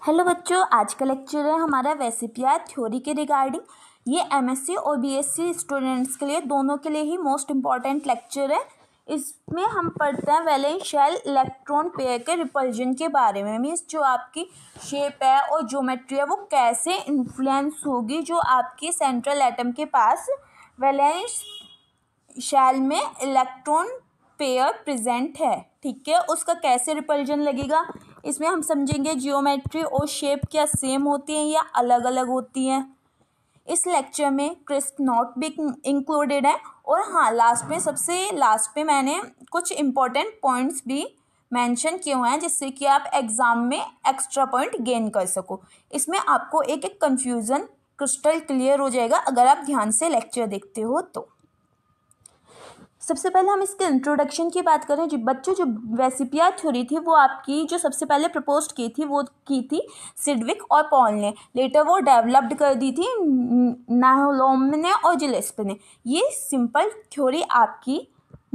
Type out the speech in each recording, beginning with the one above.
Hello बच्चों, आज का लेक्चर है हमारा वेसिपियार थ्योरी के रिगार्डिंग। ये एमएससी और बीएससी स्टूडेंट्स के लिए, दोनों के लिए ही मोस्ट इम्पॉर्टेंट लेक्चर है। इसमें हम पढ़ते हैं वैलेंस शेल इलेक्ट्रॉन पेयर के रिपल्जन के बारे में। मीन्स जो आपकी शेप है और ज्योमेट्री है वो कैसे इन्फ्लुएंस होगी जो आपकी सेंट्रल एटम के पास वैलेंस शेल में इलेक्ट्रॉन पेयर प्रेजेंट है। ठीक है, उसका कैसे रिपल्जन लगेगा इसमें हम समझेंगे। जियोमेट्री और शेप क्या सेम होती हैं या अलग अलग होती हैं। इस लेक्चर में क्रिस्प नोट भी इंक्लूडेड है। और हाँ, लास्ट में, सबसे लास्ट पे मैंने कुछ इम्पोर्टेंट पॉइंट्स भी मेंशन किए हुए हैं जिससे कि आप एग्जाम में एक्स्ट्रा पॉइंट गेन कर सको। इसमें आपको एक एक कन्फ्यूज़न क्रिस्टल क्लियर हो जाएगा अगर आप ध्यान से लेक्चर देखते हो तो। सबसे पहले हम इसके इंट्रोडक्शन की बात करें। जो बच्चों, जो वेसिपियार थ्योरी थी वो आपकी जो सबसे पहले प्रपोज की थी वो की थी सिडविक और पॉल ने। लेटर वो डेवलप्ड कर दी थी नाहलोम ने और जिलेस्पी ने। ये सिंपल थ्योरी आपकी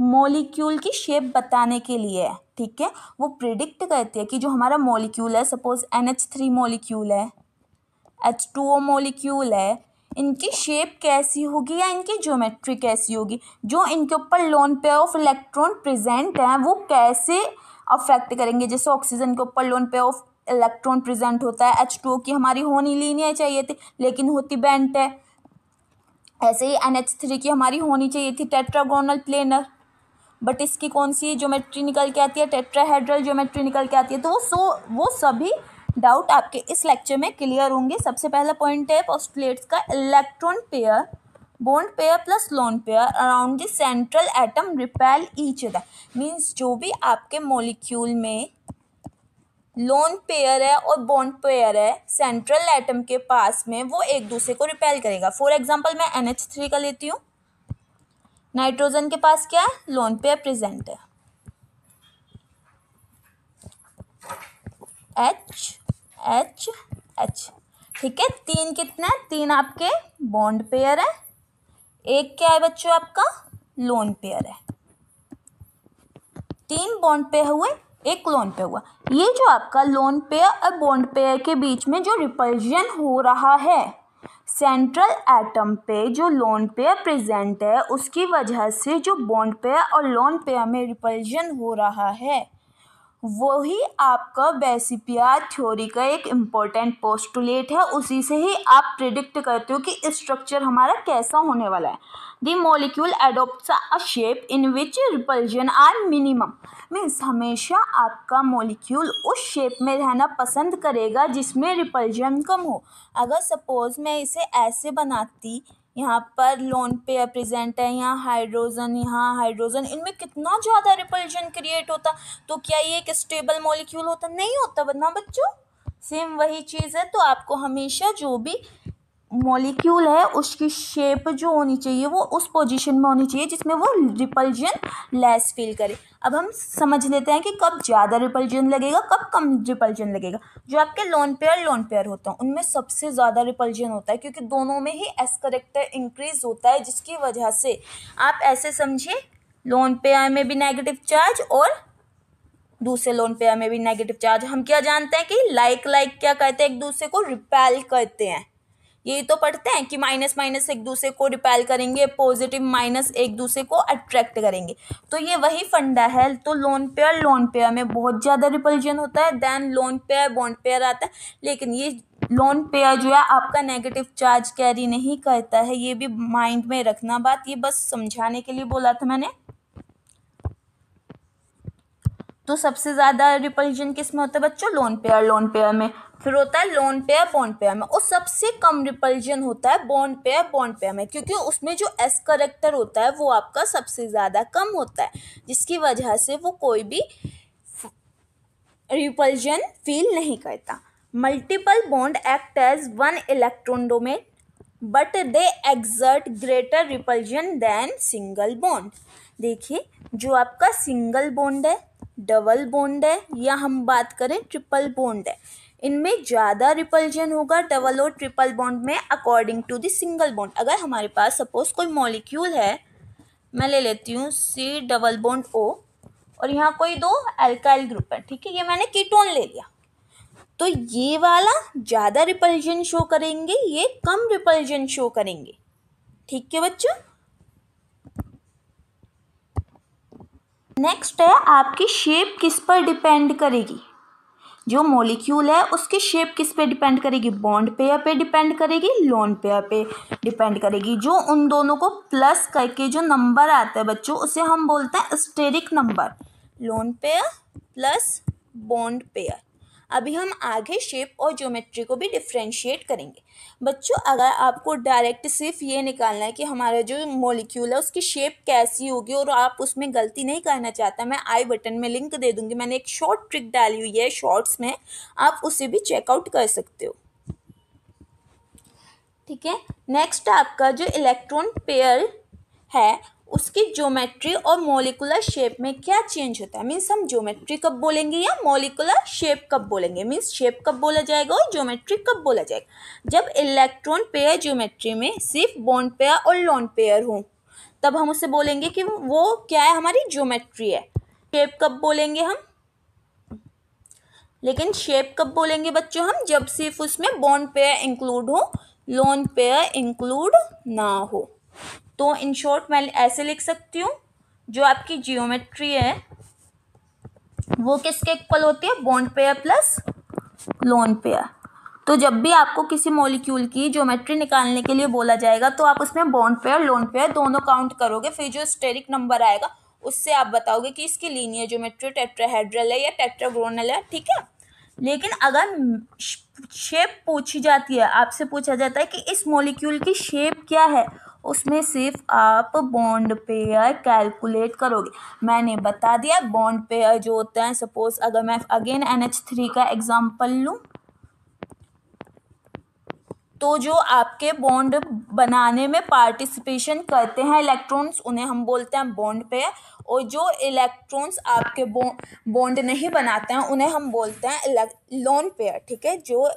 मॉलिक्यूल की शेप बताने के लिए है। ठीक है, वो प्रिडिक्ट करती है कि जो हमारा मॉलिक्यूल है, सपोज NH3 मॉलिक्यूल है, H2O मॉलिक्यूल है, इनकी शेप कैसी होगी या इनकी ज्योमेट्री कैसी होगी। जो इनके ऊपर lone pair of electron present हैं वो कैसे अफेक्ट करेंगे। जैसे ऑक्सीजन के ऊपर lone pair of electron present होता है, H2O की हमारी होनी लीनियर चाहिए थी लेकिन होती बेंट है। ऐसे ही NH3 की हमारी होनी चाहिए थी टेट्रागोनल प्लेनर, बट इसकी कौन सी ज्योमेट्री निकल के आती है, टेट्राहेड्रल ज्योमेट्री निकल के आती है। तो वो सभी डाउट आपके इस लेक्चर में क्लियर होंगे। सबसे पहला पॉइंट है पोस्टुलेट्स का। Electron pair, bond pair plus lone pair around the central atom repel each other. Means जो भी आपके मॉलिक्यूल में लोन पेयर है और बॉन्ड पेयर है सेंट्रल एटम के पास में, वो एक दूसरे को रिपेल करेगा। फॉर एग्जाम्पल मैं NH3 का लेती हूँ। नाइट्रोजन के पास क्या है, लोन पेयर प्रेजेंट है H। ठीक है, तीन कितने हैं, तीन आपके बॉन्ड पेयर है, एक क्या है बच्चों आपका लोन पेयर है। तीन बॉन्ड पेयर हुए, एक लोन पेयर हुआ। ये जो आपका लोन पेयर और बॉन्ड पेयर के बीच में जो रिपल्जन हो रहा है सेंट्रल एटम पे, जो लोन पेयर प्रेजेंट है उसकी वजह से जो बॉन्ड पेयर और लोन पेयर में रिपल्जन हो रहा है वही आपका वेसिपियार थ्योरी का एक इम्पोर्टेंट पोस्टुलेट है। उसी से ही आप प्रिडिक्ट करते हो कि स्ट्रक्चर हमारा कैसा होने वाला है। The molecule adopts a shape in which repulsion are minimum. Means हमेशा आपका मॉलिक्यूल उस शेप में रहना पसंद करेगा जिसमें रिपल्जन कम हो। अगर सपोज मैं इसे ऐसे बनाती, यहाँ पर लोन पेयर प्रेजेंट है, यहाँ हाइड्रोजन, इनमें कितना ज़्यादा रिपल्जन क्रिएट होता, तो क्या ये एक स्टेबल मॉलिक्यूल होता? नहीं होता ना बच्चों। सेम वही चीज़ है। तो आपको हमेशा जो भी मॉलिक्यूल है उसकी शेप जो होनी चाहिए वो उस पोजीशन में होनी चाहिए जिसमें वो रिपल्जन लेस फील करे। अब हम समझ लेते हैं कि कब ज़्यादा रिपल्जन लगेगा, कब कम रिपल्जन लगेगा। जो आपके लोन पेयर होता है उनमें सबसे ज़्यादा रिपल्जन होता है क्योंकि दोनों में ही एस करेक्टर इंक्रीज होता है, जिसकी वजह से आप ऐसे समझिए लोन पेयर में भी नेगेटिव चार्ज और दूसरे लोन पेयर में भी नेगेटिव चार्ज। हम क्या जानते हैं कि लाइक क्या करते हैं, एक दूसरे को रिपेल करते हैं। यही तो पढ़ते हैं कि माइनस माइनस एक दूसरे को रिपेल करेंगे, पॉजिटिव माइनस एक दूसरे को अट्रैक्ट करेंगे। तो ये वही फंडा है। तो लोन पेयर में बहुत ज़्यादा रिपल्जन होता है, then lone pair bond pair आता है। लेकिन ये लोन पेयर जो है आपका नेगेटिव चार्ज कैरी नहीं करता है, ये भी माइंड में रखना बात। ये बस समझाने के लिए बोला था मैंने। तो सबसे ज़्यादा रिपल्जन किस में होता है बच्चों? लोन पेयर में। फिर होता है लोन पेयर बॉन्ड पेयर में, और सबसे कम रिपल्जन होता है बॉन्ड पेयर में, क्योंकि उसमें जो एस करेक्टर होता है वो आपका सबसे ज़्यादा कम होता है, जिसकी वजह से वो कोई भी रिपल्जन फील नहीं करता। Multiple bond act as one electron domain but they exert greater repulsion than single bond. देखिए, जो आपका सिंगल बॉन्ड है, डबल बॉन्ड है, या हम बात करें ट्रिपल बॉन्ड है, इनमें ज़्यादा रिपल्जन होगा डबल और ट्रिपल बॉन्ड में according to the single bond. अगर हमारे पास सपोज कोई मॉलिक्यूल है, मैं ले लेती हूँ C डबल बॉन्ड O, और यहाँ कोई दो एल्काइल ग्रुप है, ठीक है, ये मैंने कीटोन ले लिया। तो ये वाला ज़्यादा रिपल्जन शो करेंगे, ये कम रिपल्जन शो करेंगे। ठीक है बच्चों। नेक्स्ट है आपकी शेप किस पर डिपेंड करेगी। जो मॉलिक्यूल है उसकी शेप किस पे डिपेंड करेगी, बॉन्ड पेयर पे डिपेंड करेगी, लोन पेयर पे डिपेंड करेगी। जो उन दोनों को प्लस करके जो नंबर आता है बच्चों, उसे हम बोलते हैं steric number, lone pair plus bond pair. अभी हम आगे शेप और ज्योमेट्री को भी डिफ्रेंशिएट करेंगे। बच्चों अगर आपको डायरेक्ट सिर्फ ये निकालना है कि हमारा जो मॉलिक्यूल है उसकी शेप कैसी होगी और आप उसमें गलती नहीं करना चाहता, मैं आई बटन में लिंक दे दूंगी, मैंने एक शॉर्ट ट्रिक डाली हुई है शॉर्ट्स में, आप उसे भी चेकआउट कर सकते हो। ठीक है। नेक्स्ट आपका जो इलेक्ट्रॉन पेयर है उसकी ज्योमेट्री और मॉलिकुलर शेप में क्या चेंज होता है। मीन्स हम ज्योमेट्री कब बोलेंगे या मॉलिकुलर शेप कब बोलेंगे। मीन्स शेप कब बोला जाएगा और ज्योमेट्री कब बोला जाएगा। जब इलेक्ट्रॉन पेयर ज्योमेट्री में सिर्फ बॉन्ड पेयर और लोन पेयर हो तब हम उसे बोलेंगे कि वो क्या है, हमारी ज्योमेट्री है। शेप कब बोलेंगे हम, लेकिन शेप कब बोलेंगे बच्चों हम, जब सिर्फ उसमें बॉन्ड पेयर इंक्लूड हो, लोन पेयर इंक्लूड ना हो। तो इन शॉर्ट मैं ऐसे लिख सकती हूँ, जो आपकी जियोमेट्री है वो किसके इक्वल होती है, bond pair plus lone pair. तो जब भी आपको किसी मॉलिक्यूल की ज्योमेट्री निकालने के लिए बोला जाएगा तो आप उसमें बॉन्ड पेयर लोन पेयर दोनों काउंट करोगे, फिर जो स्टेरिक नंबर आएगा उससे आप बताओगे कि इसकी लीनियर ज्योमेट्री टेट्राहेड्रल है या टेट्रागोनल है। ठीक है। लेकिन अगर शेप पूछी जाती है, आपसे पूछा जाता है कि इस मॉलिक्यूल की शेप क्या है, उसमें सिर्फ आप बॉन्ड पेयर कैलकुलेट करोगे। मैंने बता दिया बॉन्ड पेयर जो होते हैं, सपोज अगर मैं अगेन NH3 का एग्जांपल लूँ तो जो आपके बॉन्ड बनाने में पार्टिसिपेशन करते हैं इलेक्ट्रॉन्स, उन्हें हम बोलते हैं बॉन्ड पेयर। और जो इलेक्ट्रॉन्स आपके बॉन्ड नहीं बनाते हैं उन्हें हम बोलते हैं लोन पेयर। ठीक है। जो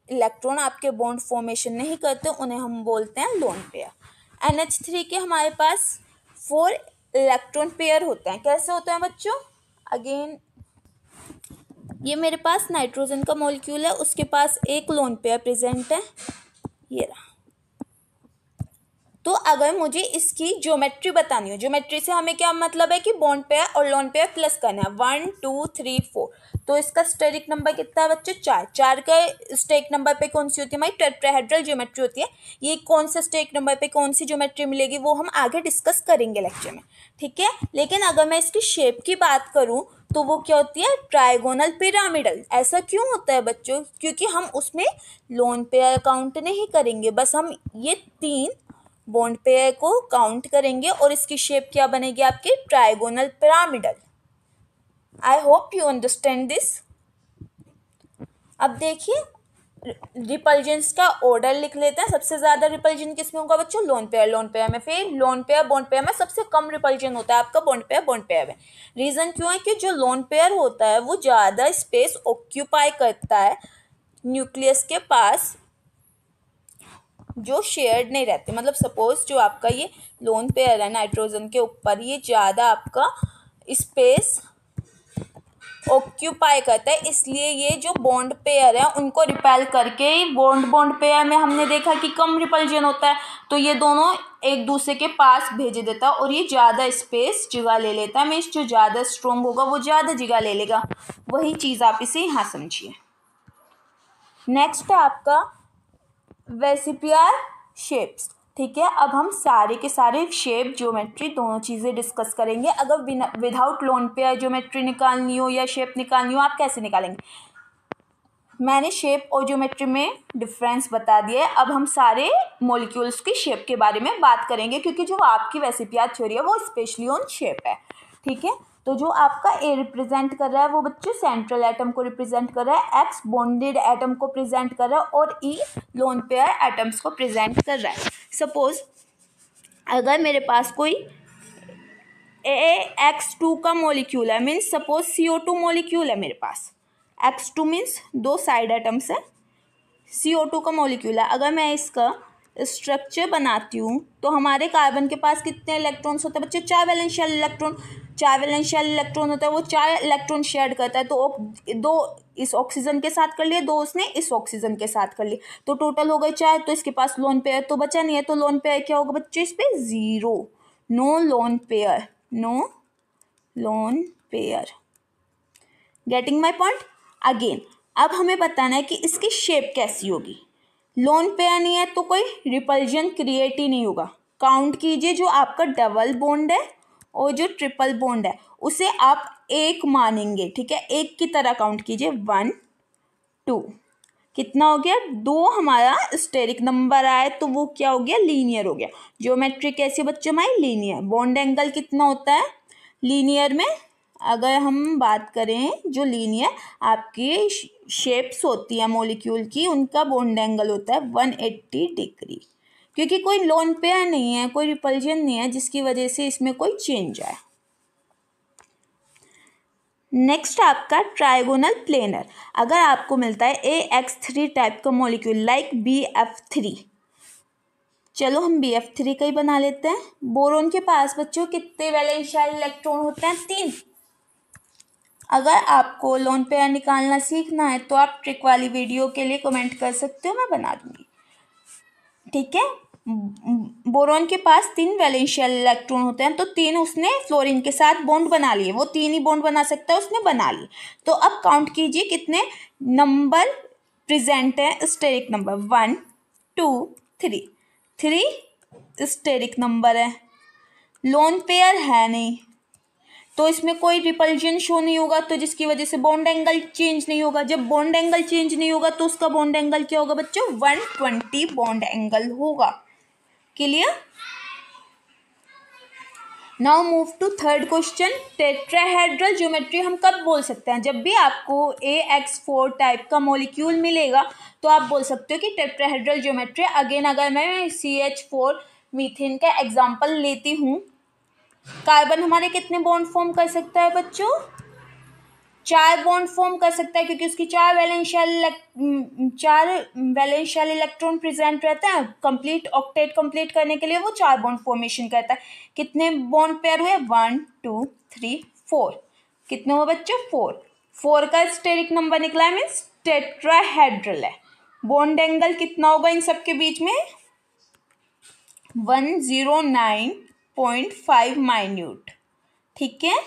इलेक्ट्रॉन आपके बॉन्ड फॉर्मेशन नहीं करते उन्हें हम बोलते हैं लोन पेयर। NH3 के हमारे पास 4 इलेक्ट्रॉन पेयर होते हैं। कैसे होते हैं बच्चों, अगेन ये मेरे पास नाइट्रोजन का मॉलिक्यूल है, उसके पास एक लोन पेयर प्रेजेंट है, ये रहा। तो अगर मुझे इसकी ज्योमेट्री बतानी हो, ज्योमेट्री से हमें क्या मतलब है कि बॉन्ड पेयर और लोन पेयर प्लस करना है, 1 2 3 4। तो इसका स्टेरिक नंबर कितना है बच्चों, 4। 4 का स्टेरिक नंबर पे कौन सी होती है, हमारी टेट्राहेड्रल ज्योमेट्री होती है। ये कौन से स्टेरिक नंबर पे कौन सी ज्योमेट्री मिलेगी वो हम आगे डिस्कस करेंगे लेक्चर में। ठीक है। लेकिन अगर मैं इसकी शेप की बात करूँ तो वो क्या होती है, ट्राइगोनल पिरामिडल। ऐसा क्यों होता है बच्चों, क्योंकि हम उसमें लोन पेयर काउंट नहीं करेंगे, बस हम ये 3 बॉन्ड पेयर को काउंट करेंगे और इसकी शेप क्या बनेगी आपकी, trigonal pyramidal. I hope you understand this. अब देखिए रिपल्जेंस का ऑर्डर लिख लेते हैं। सबसे ज्यादा रिपल्जन किसमें होगा बच्चों, लोन पेयर में। फिर लोन पेयर बॉन्ड पेयर में सबसे कम रिपल्जन होता है आपका बॉन्ड पेयर में। रीजन क्यों है कि जो लोन पेयर होता है वो ज्यादा स्पेस ऑक्यूपाई करता है न्यूक्लियस के पास, जो शेयर्ड नहीं रहते। मतलब सपोज जो आपका ये लोन पेयर है नाइट्रोजन के ऊपर, ये ज़्यादा आपका स्पेस ऑक्यूपाई करता है, इसलिए ये जो बॉन्ड पेयर है उनको रिपेल करके बॉन्ड पेयर में हमने देखा कि कम रिपल्जन होता है, तो ये दोनों एक दूसरे के पास भेज देता है और ये ज़्यादा स्पेस जगह ले लेता है। मीन्स जो ज़्यादा स्ट्रॉन्ग होगा वो ज़्यादा जगह ले लेगा। वही चीज़ आप इसे यहाँ समझिए। नेक्स्ट है आपका वेसिपियर शेप्स। ठीक है। अब हम सारे के सारे शेप ज्योमेट्री दोनों चीज़ें डिस्कस करेंगे। अगर विदाउट लोन पेयर ज्योमेट्री निकालनी हो या शेप निकालनी हो, आप कैसे निकालेंगे। मैंने शेप और ज्योमेट्री में डिफरेंस बता दिया है। अब हम सारे मॉलिक्यूल्स की शेप के बारे में बात करेंगे, क्योंकि जो आपकी वेसिपियर थ्योरी है वो स्पेशली ऑन शेप है। ठीक है। तो जो आपका ए रिप्रेजेंट कर रहा है वो बच्चों सेंट्रल एटम को रिप्रेजेंट कर रहा है, एक्स बॉन्डेड एटम को प्रेजेंट कर रहा है और ई लोन पेयर एटम्स को प्रेजेंट कर रहा है। सपोज अगर मेरे पास कोई X2 का मॉलिक्यूल है, मीन्स सपोज CO2 मॉलिक्यूल है मेरे पास। X2 मीन्स 2 साइड एटम्स है, CO2 का मॉलिक्यूल है। अगर मैं इसका स्ट्रक्चर बनाती हूँ तो हमारे कार्बन के पास कितने इलेक्ट्रॉन्स होते हैं बच्चे, 4 वैलेंशियल इलेक्ट्रॉन। 4 वैलेंशियल इलेक्ट्रॉन होता है वो 4 इलेक्ट्रॉन शेयर करता है, तो 2 इस ऑक्सीजन के साथ कर लिए, 2 उसने इस ऑक्सीजन के साथ कर लिए, तो टोटल हो गए 4। तो इसके पास लोन पेयर तो बचा नहीं है, तो लोन पेयर क्या होगा बच्चों इस पे 0, no lone pair, no lone pair. Getting my point. Again अब हमें बताना है कि इसकी शेप कैसी होगी। लोन पेयर नहीं है तो कोई रिपल्जन क्रिएट ही नहीं होगा। काउंट कीजिए, जो आपका डबल बॉन्ड है और जो ट्रिपल बॉन्ड है उसे आप एक मानेंगे, ठीक है, एक की तरह काउंट कीजिए, 1 2, कितना हो गया 2 हमारा स्टेरिक नंबर आया, तो वो क्या हो गया लीनियर हो गया। ज्योमेट्री कैसी बच्चों हमारी लीनियर। बॉन्ड एंगल कितना होता है लीनियर में, अगर हम बात करें जो लीनियर आपकी शेप्स होती है मॉलिक्यूल की, उनका बॉन्ड एंगल होता है 180 डिग्री, क्योंकि कोई लोन पेयर नहीं है, कोई रिपल्जन नहीं है जिसकी वजह से इसमें कोई चेंज आए। नेक्स्ट आपका ट्राइगोनल प्लेनर। अगर आपको मिलता है AX3 टाइप का मॉलिक्यूल लाइक BF3, चलो हम BF3 का ही बना लेते हैं। बोरोन के पास बच्चों कितने वैलेंशियल इलेक्ट्रॉन होते हैं 3। अगर आपको लोन पेयर निकालना सीखना है तो आप ट्रिक वाली वीडियो के लिए कमेंट कर सकते हो, मैं बना दूंगी, ठीक है। बोरोन के पास 3 वैलेंशियल इलेक्ट्रॉन होते हैं, तो 3 उसने फ्लोरीन के साथ बॉन्ड बना लिए, वो 3 ही बॉन्ड बना सकता है, उसने बना लिए। तो अब काउंट कीजिए कितने नंबर प्रेजेंट है स्टेरिक नंबर, 1 2 3, 3 स्टेरिक नंबर है। लोन पेयर है नहीं तो इसमें कोई रिपल्जन शो नहीं होगा, तो जिसकी वजह से बॉन्ड एंगल चेंज नहीं होगा। जब बॉन्ड एंगल चेंज नहीं होगा तो उसका बॉन्ड एंगल क्या होगा बच्चों 120 बॉन्ड एंगल होगा। Clear. Now move to third question. Tetrahedral geometry हम कब बोल सकते हैं, जब भी आपको AX4 टाइप का मॉलिक्यूल मिलेगा तो आप बोल सकते हो कि टेट्राहेड्रल ज्योमेट्री। अगेन अगर मैं CH4 मीथेन का एग्जांपल लेती हूँ, कार्बन हमारे कितने बॉन्ड फॉर्म कर सकता है बच्चों 4 बॉन्ड फॉर्म कर सकता है, क्योंकि उसकी 4 वैलेंशियल इलेक्ट्रॉन प्रेजेंट रहता है। कंप्लीट ऑक्टेट कंप्लीट करने के लिए वो 4 बॉन्ड फॉर्मेशन करता है। कितने बॉन्ड पेयर हुए 1 2 3 4, कितने हुए बच्चों 4 का स्टेरिक नंबर निकला है, मीन्स टेट्राहेड्रल है। बॉन्ड एंगल कितना होगा इन सबके बीच में 109.5 माइन्यूट, ठीक है।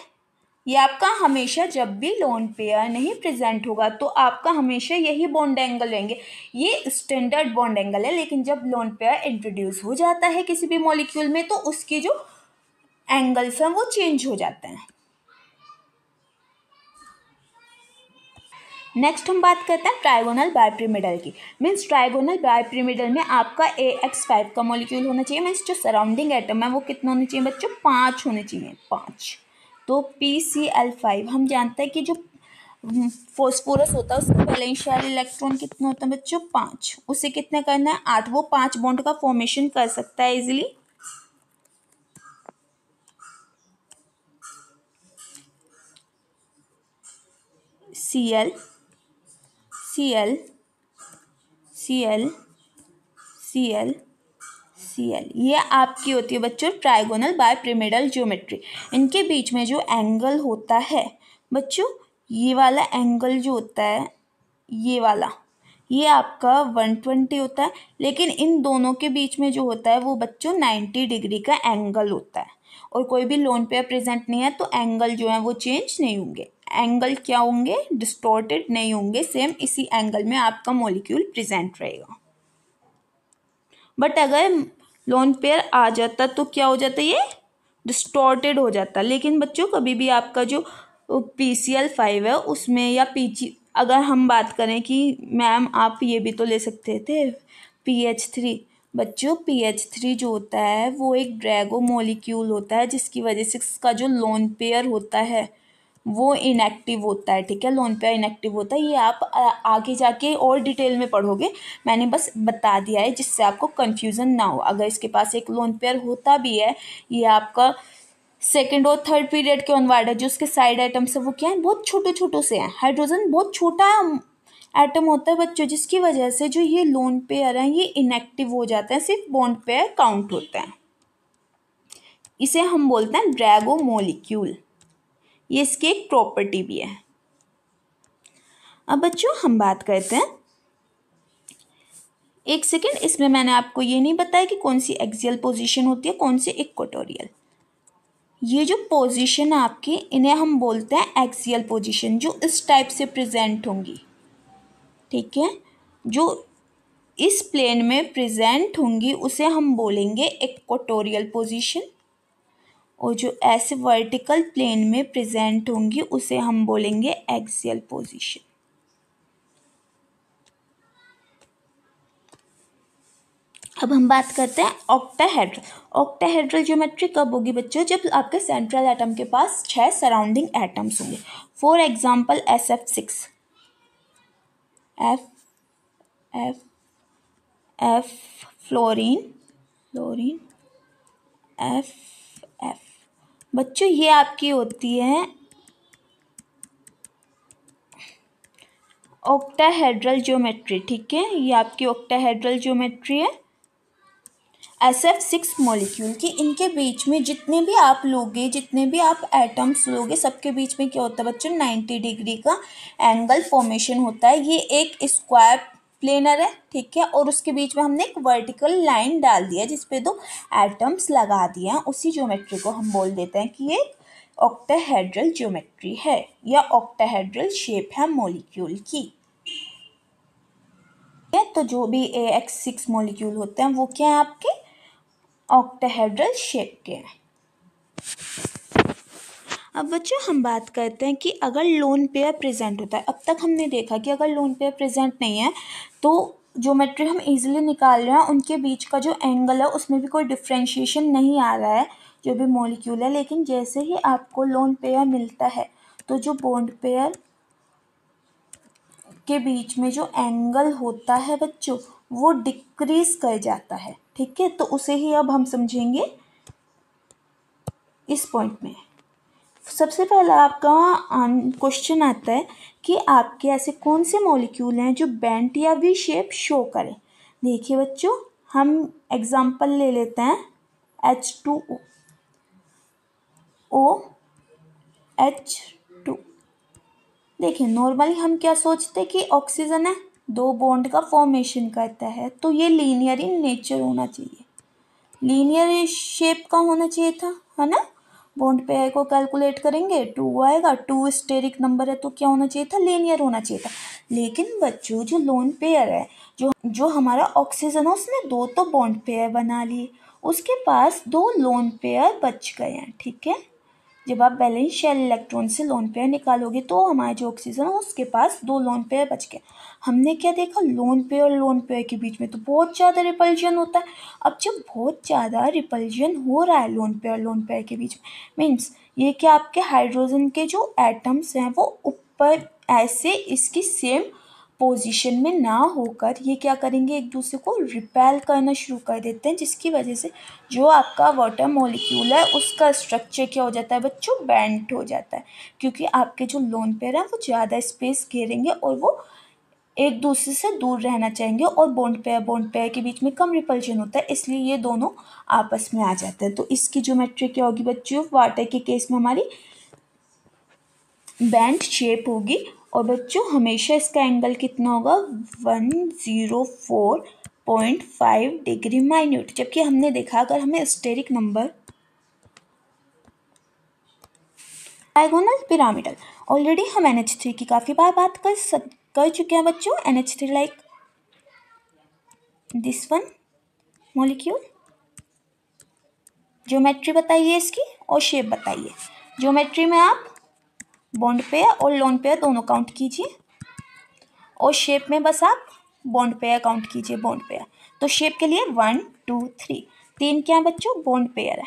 ये आपका हमेशा जब भी लोन पेयर नहीं प्रेजेंट होगा तो आपका हमेशा यही बॉन्ड एंगल रहेंगे। ये स्टैंडर्ड बॉन्ड एंगल है, लेकिन जब लोन पेयर इंट्रोड्यूस हो जाता है किसी भी मॉलिक्यूल में तो उसके जो एंगल्स हैं वो चेंज हो जाते हैं। नेक्स्ट हम बात करते हैं ट्राइगोनल बाइपिरामिडल की। मीन्स ट्राइगोनल बाइपिरामिडल में आपका AX5 का मॉलिक्यूल होना चाहिए। मीन्स जो सराउंडिंग एटम है वो कितना होने चाहिए बच्चों 5 होने चाहिए, 5। तो PCl5 हम जानते हैं कि जो फॉस्फोरस होता है उसका वैलेंशियल इलेक्ट्रॉन कितना होता है बच्चों 5, उसे कितने करना है 8। वो 5 बॉन्ड का फॉर्मेशन कर सकता है easily. Cl Cl Cl Cl Cl, ये आपकी होती है बच्चों ट्राइगोनल बाइपिरामिडल ज्योमेट्री। इनके बीच में जो एंगल होता है बच्चों, ये वाला एंगल जो होता है ये वाला, ये आपका 120 होता है, लेकिन इन दोनों के बीच में जो होता है वो बच्चों 90 डिग्री का एंगल होता है। और कोई भी लोन पेयर प्रेजेंट नहीं है तो एंगल जो है वो चेंज नहीं होंगे। एंगल क्या होंगे डिस्टॉर्टेड नहीं होंगे, सेम इसी एंगल में आपका मॉलिक्यूल प्रेजेंट रहेगा। बट अगर लोन पेयर आ जाता तो क्या हो जाता, ये डिस्टॉर्टेड हो जाता। लेकिन बच्चों कभी भी आपका जो PCl5 है उसमें या अगर हम बात करें कि मैम आप ये भी तो ले सकते थे PH3, बच्चों PH3 जो होता है वो एक ड्रैगो मॉलिक्यूल होता है, जिसकी वजह से इसका जो लोन पेयर होता है वो इनएक्टिव होता है, ठीक है। लोन पेयर इनएक्टिव होता है, ये आप आगे जाके और डिटेल में पढ़ोगे, मैंने बस बता दिया है जिससे आपको कन्फ्यूज़न ना हो। अगर इसके पास एक लोन पेयर होता भी है, ये आपका सेकेंड और थर्ड पीरियड के ऑनवर्ड है, जो उसके साइड आइटम्स है वो क्या है बहुत छोटे छोटे से हैं। हाइड्रोजन बहुत छोटा एटम होता है बच्चों, जिसकी वजह से जो ये लोन पेयर हैं ये इनएक्टिव हो जाते हैं, सिर्फ बॉन्ड पेयर काउंट होते हैं। इसे हम बोलते हैं ड्रैगो मॉलिक्यूल। ये इसकी एक प्रॉपर्टी भी है। अब बच्चों हम बात करते हैं, एक सेकेंड, इसमें मैंने आपको ये नहीं बताया कि कौन सी एक्सियल पोजीशन होती है, कौन सी इक्वेटोरियल। ये जो पोजीशन है आपकी, इन्हें हम बोलते हैं एक्सियल पोजीशन, जो इस टाइप से प्रेजेंट होंगी, ठीक है, जो इस प्लेन में प्रेजेंट होंगी उसे हम बोलेंगे इक्वेटोरियल पोजीशन, और जो ऐसे वर्टिकल प्लेन में प्रेजेंट होंगी उसे हम बोलेंगे एक्सियल पोजीशन। अब हम बात करते हैं ऑक्टाहेड्रल। ऑक्टाहेड्रल ज्योमेट्री कब होगी बच्चों? जब आपके सेंट्रल एटम के पास 6 सराउंडिंग एटम्स होंगे। For example SF6, F F F fluorine F F। बच्चों ये आपकी होती है ऑक्टाहेड्रल ज्योमेट्री, ठीक है, ये आपकी ऑक्टाहेड्रल ज्योमेट्री है। SF6 मॉलिक्यूल की, इनके बीच में जितने भी आप लोगे, जितने भी आप एटम्स लोगे, सबके बीच में क्या होता है बच्चों? 90 डिग्री का एंगल फॉर्मेशन होता है। ये एक स्क्वायर प्लेनर है, ठीक है, और उसके बीच में हमने एक वर्टिकल लाइन डाल दिया जिसपे 2 एटम्स लगा दिए हैं। उसी ज्योमेट्री को हम बोल देते हैं कि ये ऑक्टाहेड्रल ज्योमेट्री है या ऑक्टाहेड्रल शेप है मॉलिक्यूल की। तो जो भी AX6 मॉलिक्यूल होते हैं वो क्या है आपके? ऑक्टाहेड्रल शेप के हैं। अब बच्चों हम बात करते हैं कि अगर लोन पेयर प्रेजेंट होता है, अब तक हमने देखा कि अगर लोन पेयर प्रेजेंट नहीं है तो ज्योमेट्री हम इजीली निकाल रहे हैं, उनके बीच का जो एंगल है उसमें भी कोई डिफ्रेंशिएशन नहीं आ रहा है जो भी मॉलिक्यूल है। लेकिन जैसे ही आपको लोन पेयर मिलता है तो जो बॉन्ड पेयर के बीच में जो एंगल होता है बच्चों वो डिक्रीज कर जाता है, ठीक है, तो उसे ही अब हम समझेंगे इस पॉइंट में। सबसे पहला आपका क्वेश्चन आता है कि आपके ऐसे कौन से मॉलिक्यूल हैं जो बेंट या वी शेप शो करें। देखिए बच्चों, हम एग्जांपल ले लेते हैं H2O H2। देखिए नॉर्मली हम क्या सोचते हैं कि ऑक्सीजन है, 2 बॉन्ड का फॉर्मेशन करता है, तो ये लीनियर इन नेचर होना चाहिए, लीनियर शेप का होना चाहिए था, है ना। बॉन्ड पेयर को कैलकुलेट करेंगे 2 आएगा, 2 स्टेरिक नंबर है तो क्या होना चाहिए था? लीनियर होना चाहिए था। लेकिन बच्चों जो लोन पेयर है, जो हमारा ऑक्सीजन है, उसने 2 तो बॉन्ड पेयर बना लिए, उसके पास 2 लोन पेयर बच गए हैं, ठीक है। जब आप बैलेंस शेल इलेक्ट्रॉन से लोन पेयर निकालोगे तो हमारा जो ऑक्सीजन है उसके पास 2 लोन पेयर बच गए। हमने क्या देखा? लोन पेयर के बीच में तो बहुत ज़्यादा रिपल्जन होता है। अब जब बहुत ज़्यादा रिपल्जन हो रहा है लोन पेयर के बीच में, मीन्स ये क्या आपके हाइड्रोजन के जो एटम्स हैं वो ऊपर ऐसे इसकी सेम पोजीशन में ना होकर ये क्या करेंगे? एक दूसरे को रिपेल करना शुरू कर देते हैं, जिसकी वजह से जो आपका वाटर मॉलिक्यूल है उसका स्ट्रक्चर क्या हो जाता है बच्चों? बेंट हो जाता है, क्योंकि आपके जो लोन पेयर है वो ज़्यादा स्पेस घेरेंगे और वो एक दूसरे से दूर रहना चाहेंगे, और बॉन्ड पेयर के बीच में कम रिपल्जन होता है, इसलिए ये दोनों आपस में आ जाते हैं। तो इसकी ज्योमेट्री क्या होगी बच्चों? वाटर के केस में हमारी बैंड शेप होगी, और बच्चों हमेशा इसका एंगल कितना होगा? 104.5 डिग्री माइन्यूट। जबकि हमने देखा अगर हमें steric number diagonal pyramidal, already हम NH3 की काफ़ी बार बात कर चुके हैं बच्चों। NH3 like this one molecule. Geometry बताइए इसकी और शेप बताइए। ज्योमेट्री में आप बॉन्ड पेयर और लोन पेयर दोनों काउंट कीजिए, और शेप में बस आप बॉन्ड पेयर काउंट कीजिए, बॉन्ड पेयर। तो शेप के लिए 1 2 3 3 क्या है बच्चों? बॉन्ड पेयर है,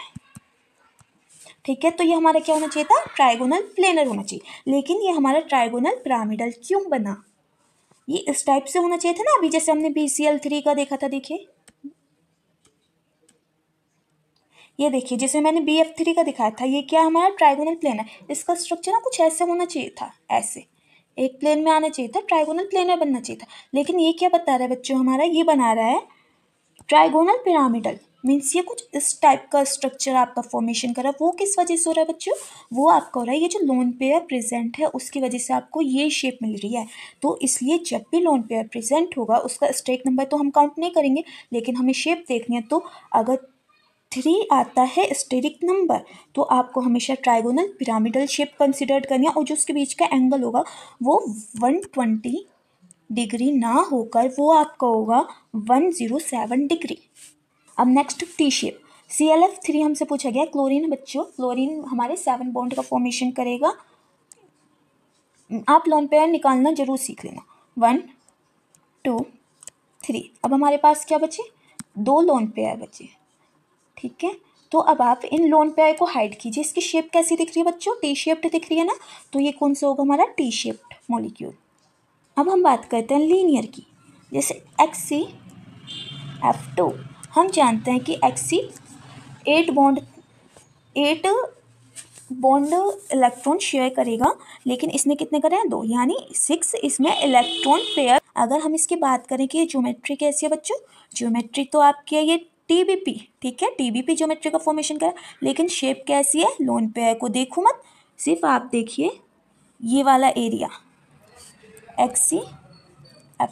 ठीक है। तो ये हमारा क्या होना चाहिए था? ट्राइगोनल प्लेनर होना चाहिए, लेकिन ये हमारा ट्राइगोनल पिरामिडल क्यों बना? ये इस टाइप से होना चाहिए था ना, अभी जैसे हमने BCl3 का देखा था। देखिए ये देखिए, जैसे मैंने BF3 का दिखाया था, ये क्या हमारा ट्राइगोनल प्लेनर, इसका स्ट्रक्चर ना कुछ ऐसे होना चाहिए था, ऐसे एक प्लेन में आना चाहिए था, ट्राइगोनल प्लेनर बनना चाहिए था। लेकिन ये क्या बता रहा है बच्चों? हमारा ये बना रहा है ट्राइगोनल पिरामिडल, मीन्स ये कुछ इस टाइप का स्ट्रक्चर आपका फॉर्मेशन करा। वो किस वजह से हो रहा है बच्चों? वो आपका हो रहा है ये जो लोन पेयर प्रेजेंट है उसकी वजह से आपको ये शेप मिल रही है। तो इसलिए जब भी लोन पेयर प्रेजेंट होगा उसका स्टेक नंबर तो हम काउंट नहीं करेंगे, लेकिन हमें शेप देखनी है। तो अगर 3 आता है स्टेरिक नंबर तो आपको हमेशा ट्राइगोनल पिरामिडल शेप कंसिडर करनी है, और जो उसके बीच का एंगल होगा वो 120 डिग्री ना होकर वो आपका होगा 107 डिग्री। अब नेक्स्ट टी शेप। ClF3 हमसे पूछा गया क्लोरीन है बच्चों। क्लोरीन हमारे 7 बॉन्ड का फॉर्मेशन करेगा। आप लोन पेयर निकालना जरूर सीख लेना। 1 2 3। अब हमारे पास क्या बचे? 2 लोन पेयर बचे, ठीक है। तो अब आप इन लोन पेयर को हाइड कीजिए। इसकी शेप कैसी दिख रही है बच्चों? टी शेप्ड दिख रही है ना, तो ये कौन सा होगा हमारा? T shaped molecule. अब हम बात करते हैं लीनियर की, जैसे HCF2। हम जानते हैं कि HC 8 बॉन्ड इलेक्ट्रॉन शेयर करेगा, लेकिन इसने कितने करे हैं? 2, यानी 6 इसमें इलेक्ट्रॉन पेयर। अगर हम इसकी बात करें कि ज्योमेट्री कैसी है बच्चों? ज्योमेट्री तो आपकी है ये TBP, ठीक है, TBP ज्योमेट्री का फॉर्मेशन करा, लेकिन शेप कैसी है? लोन पेयर को देखो मत, सिर्फ आप देखिए ये वाला एरिया HCF।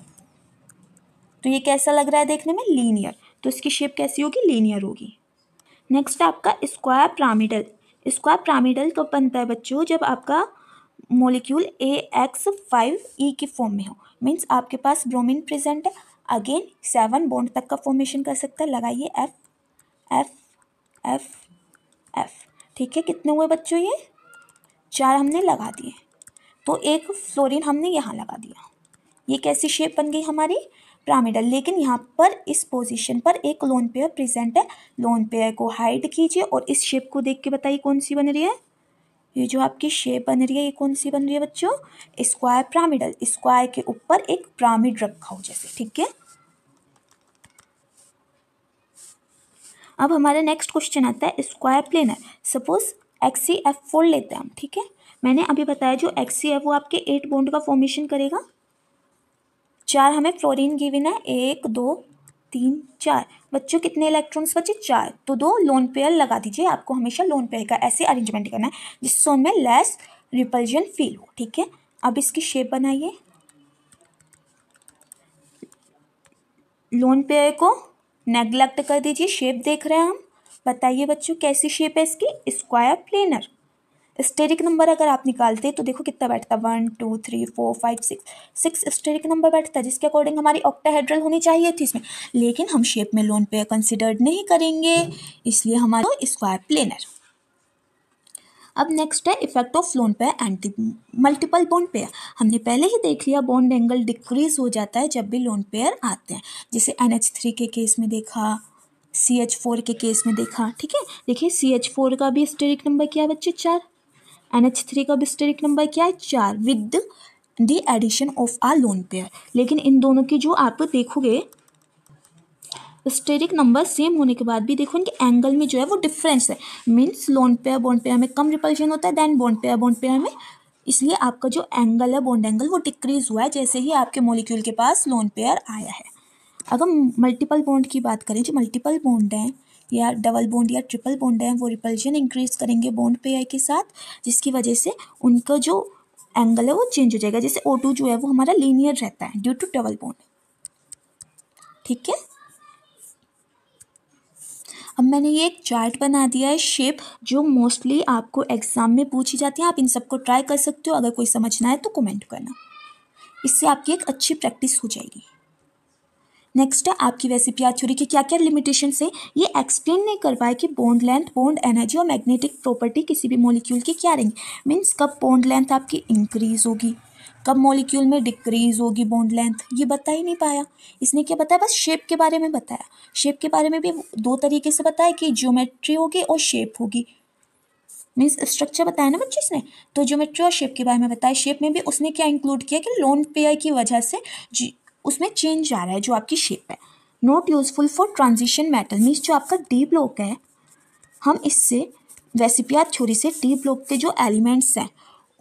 तो ये कैसा लग रहा है देखने में? लीनियर। तो इसकी शेप कैसी होगी? लीनियर होगी। नेक्स्ट आपका स्क्वायर पिरामिडल। स्क्वायर पिरामिडल कब बनता है बच्चों? जब आपका मॉलिक्यूल AX5E की फॉर्म में हो, मीन्स आपके पास ब्रोमीन प्रेजेंट है। अगेन 7 बॉन्ड तक का फॉर्मेशन कर सकता है। लगाइए F F F F, ठीक है। कितने हुए बच्चों? ये 4 हमने लगा दिए, तो एक फ्लोरीन हमने यहाँ लगा दिया। ये कैसी शेप बन गई हमारी? पिरामिडल। लेकिन यहाँ पर इस पोजीशन पर एक लोन पेयर प्रेजेंट है। लोन पेयर को हाइड कीजिए और इस शेप को देख के बताइए कौन सी बन रही है? ये जो आपकी शेप बन रही है ये कौन सी बन रही है बच्चों? Square pyramidal. स्क्वायर के ऊपर एक पिरामिड रखा हो जैसे, ठीक है। अब हमारा नेक्स्ट क्वेश्चन आता है स्क्वायर प्लेनर। सपोज HCF4 लेते हैं हम, ठीक है। मैंने अभी बताया जो HCF वो आपके 8 बॉन्ड का फॉर्मेशन करेगा। 4 हमें फ्लोरीन गिवन है, 1 2 3 4। बच्चों कितने इलेक्ट्रॉन्स बचे? 4। तो 2 लोन पेयर लगा दीजिए। आपको हमेशा लोन पेयर का ऐसे अरेंजमेंट करना है जिससे उनमें लेस रिपल्जन फील हो, ठीक है। अब इसकी शेप बनाइए। लोन पेयर को नेग्लेक्ट कर दीजिए, शेप देख रहे हैं हम। बताइए बच्चों कैसी शेप है इसकी? Square planar. स्टेरिक नंबर अगर आप निकालते तो देखो कितना बैठता? 1 2 3 4 5 6 स्टेरिक नंबर बैठता, जिसके अकॉर्डिंग हमारी ऑक्टाहेड्रल होनी चाहिए थी इसमें। लेकिन हम शेप में लोन पेयर कंसिडर्ड नहीं करेंगे, इसलिए हमारा स्क्वायर प्लेनर। अब नेक्स्ट है effect of lone pair anti multiple bond pair. हमने पहले ही देख लिया बॉन्ड एंगल डिक्रीज हो जाता है जब भी लोन पेयर आते हैं, जैसे NH3 के केस में देखा, CH4 के केस में देखा, ठीक है। देखिए CH4 का भी स्टेरिक नंबर क्या है बच्चे? 4। NH3 का भी स्टेरिक नंबर क्या है? 4 with the addition of a lone pair. लेकिन इन दोनों की जो आप देखोगे स्टेरिक नंबर सेम होने के बाद भी देखो इनके एंगल में जो है वो डिफरेंस है। Means loan pair bond pair में कम रिपल्शन होता है देन बॉन्ड पेयर में, इसलिए आपका जो एंगल है बॉन्ड एंगल वो डिक्रीज हुआ है जैसे ही आपके मॉलिक्यूल के पास लोन पेयर आया है। अगर मल्टीपल बॉन्ड की बात करें, जो मल्टीपल बॉन्ड हैं या डबल बॉन्ड या ट्रिपल बॉन्ड है वो रिपल्शन इंक्रीज करेंगे बॉन्ड पेयर के साथ, जिसकी वजह से उनका जो एंगल है वो चेंज हो जाएगा। जैसे O2 जो है वो हमारा लीनियर रहता है ड्यू टू डबल बॉन्ड, ठीक है। अब मैंने ये एक चार्ट बना दिया है शेप, जो मोस्टली आपको एग्जाम में पूछी जाती है। आप इन सबको ट्राई कर सकते हो, अगर कोई समझना है तो कमेंट करना, इससे आपकी एक अच्छी प्रैक्टिस हो जाएगी। नेक्स्ट है आपकी वेसिपियार थ्योरी की क्या क्या लिमिटेशंस है। ये एक्सप्लेन नहीं कर पाए कि बॉन्ड लेंथ, बॉन्ड एनर्जी और मैग्नेटिक प्रॉपर्टी किसी भी मॉलिक्यूल की क्या रहेंगी। मीन्स कब बॉन्ड लेंथ आपकी इंक्रीज होगी, कब मॉलिक्यूल में डिक्रीज होगी बॉन्ड लेंथ, ये बता ही नहीं पाया। इसने क्या बताया? बस शेप के बारे में बताया। शेप के बारे में भी 2 तरीके से बताया कि ज्योमेट्री होगी और शेप होगी। मीन्स स्ट्रक्चर बताया ना बच्चे इसने, तो ज्योमेट्री और शेप के बारे में बताया। शेप में भी उसने क्या इंक्लूड किया कि लोन पेयर की वजह से उसमें चेंज आ रहा है जो आपकी शेप है। Not useful for transition metal, means जो आपका डी ब्लॉक है, हम इससे वेसिपियार थ्योरी से डी ब्लॉक के जो एलिमेंट्स हैं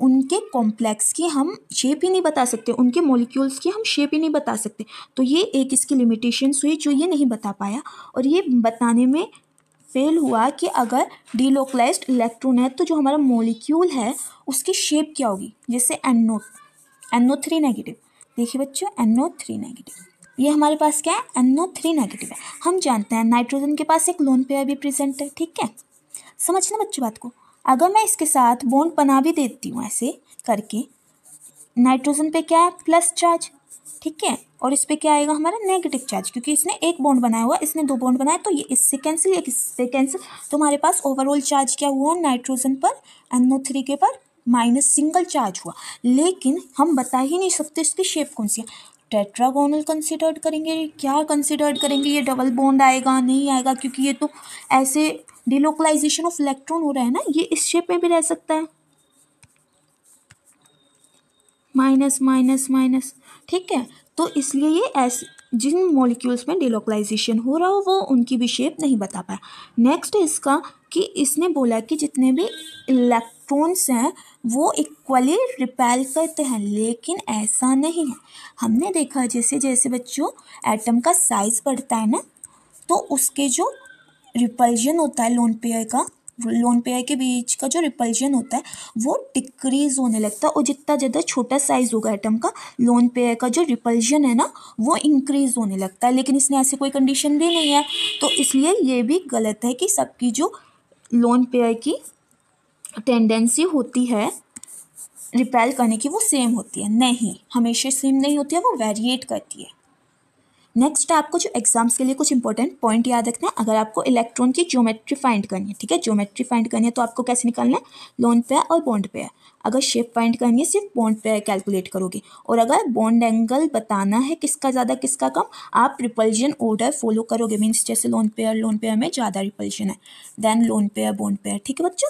उनके कॉम्प्लेक्स की हम शेप ही नहीं बता सकते, उनके मॉलिक्यूल्स की हम शेप ही नहीं बता सकते। तो ये एक इसकी लिमिटेशंस हुई जो ये नहीं बता पाया, और ये बताने में फेल हुआ कि अगर डीलोकलाइज्ड इलेक्ट्रॉन है तो जो हमारा मॉलिक्यूल है उसकी शेप क्या होगी। जैसे NO3 नेगेटिव, देखिए बच्चों NO3 नेगेटिव, ये हमारे पास क्या है NO3 नेगेटिव है। हम जानते हैं नाइट्रोजन के पास एक लोन पेयर भी प्रेजेंट है, ठीक है, समझना बच्चों बात को। अगर मैं इसके साथ बॉन्ड बना भी देती हूँ ऐसे करके, नाइट्रोजन पे क्या है प्लस चार्ज, ठीक है, और इस पे क्या आएगा हमारा नेगेटिव चार्ज, क्योंकि इसने एक बॉन्ड बनाया हुआ, इसने दो बॉन्ड बनाया, तो ये इससे कैंसिल, एक इससे कैंसिल, तो हमारे पास ओवरऑल चार्ज क्या हुआ नाइट्रोजन पर, NO3 के पर माइनस सिंगल चार्ज हुआ। लेकिन हम बता ही नहीं सकते इसकी शेप कौन सी है। टेट्रागोनल कंसिडर्ड करेंगे, क्या कंसिडर्ड करेंगे, ये डबल बॉन्ड आएगा नहीं आएगा, क्योंकि ये तो ऐसे डिलोकलाइजेशन ऑफ इलेक्ट्रॉन हो रहा है ना, ये इस शेप में भी रह सकता है, माइनस माइनस माइनस, ठीक है। तो इसलिए ये ऐसे जिन मॉलिक्यूल्स में डिलोकलाइजेशन हो रहा हो वो उनकी भी शेप नहीं बता पाया। नेक्स्ट इसका कि इसने बोला कि जितने भी इलेक्ट्रॉन्स हैं वो इक्वली रिपेल करते हैं, लेकिन ऐसा नहीं है। हमने देखा जैसे जैसे बच्चों एटम का साइज बढ़ता है ना, तो उसके जो रिपल्जन होता है लोन पेयर के बीच का जो रिपल्जन होता है वो डिक्रीज होने लगता है, और जितना ज़्यादा छोटा साइज होगा एटम का, लोन पेयर का जो रिपल्जन है ना वो इंक्रीज होने लगता है। लेकिन इसने ऐसी कोई कंडीशन दी नहीं है, तो इसलिए ये भी गलत है कि सबकी जो लोन पेयर की टेंडेंसी होती है रिपेल करने की वो सेम होती है, नहीं, हमेशा सेम नहीं होती है, वो वेरिएट करती है। नेक्स्ट आपको जो एग्जाम्स के लिए कुछ इंपॉर्टेंट पॉइंट याद रखना है। अगर आपको इलेक्ट्रॉन की ज्योमेट्री फाइंड करनी है, ठीक है, ज्योमेट्री फाइंड करनी है तो आपको कैसे निकालना है, लोन पेयर और बॉन्ड पेयर। अगर शेप फाइंड करनी है सिर्फ बॉन्ड पेयर कैलकुलेट करोगे, और अगर बॉन्ड एंगल बताना है किसका ज़्यादा किसका कम, आप रिपल्जन ऑर्डर फॉलो करोगे, मीन्स जैसे लोन पेयर में ज़्यादा रिपल्जन है then lone pair bond pair, ठीक है बच्चों।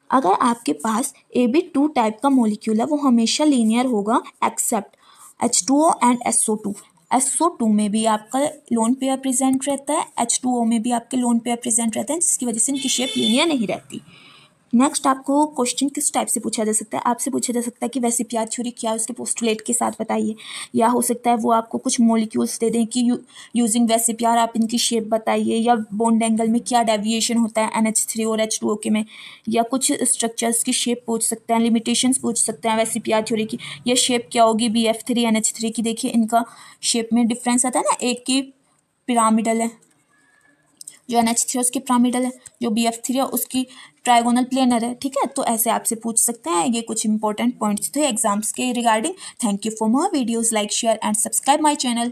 अगर आपके पास AB2 टाइप का मॉलिक्यूल है वो हमेशा लीनियर होगा accept H2O and SO2। SO2 में भी आपका लोन पेयर प्रेजेंट रहता है, H2O में भी आपके लोन पेयर प्रेजेंट रहता है, जिसकी वजह से इनकी शेप लीनियर नहीं रहती। नेक्स्ट आपको क्वेश्चन किस टाइप से पूछा जा सकता है, आपसे पूछा जा सकता है कि वेसिपियार थ्योरी क्या है, उसके पोस्टुलेट के साथ बताइए, या हो सकता है वो आपको कुछ मॉलिक्यूल्स दे दें कि यूजिंग वेसिपियार आप इनकी शेप बताइए, या बॉन्ड एंगल में क्या डेविएशन होता है NH3 और H2O के में, या कुछ स्ट्रक्चर्स की शेप पूछ सकते हैं, लिमिटेशंस पूछ सकते हैं वेसिपियार थ्योरी की, ये शेप क्या होगी BF3 NH3 की। देखिए इनका शेप में डिफरेंस आता है ना, एक की पिरामिडल है जो NH3 उसकी पिरामिडल है, जो BF3 है उसकी ट्राइगोनल प्लेनर है, ठीक है। तो ऐसे आपसे पूछ सकते हैं, ये कुछ इंपॉर्टेंट पॉइंट्स थे एग्जाम्स के regarding. Thank you for more videos, like share and subscribe my channel.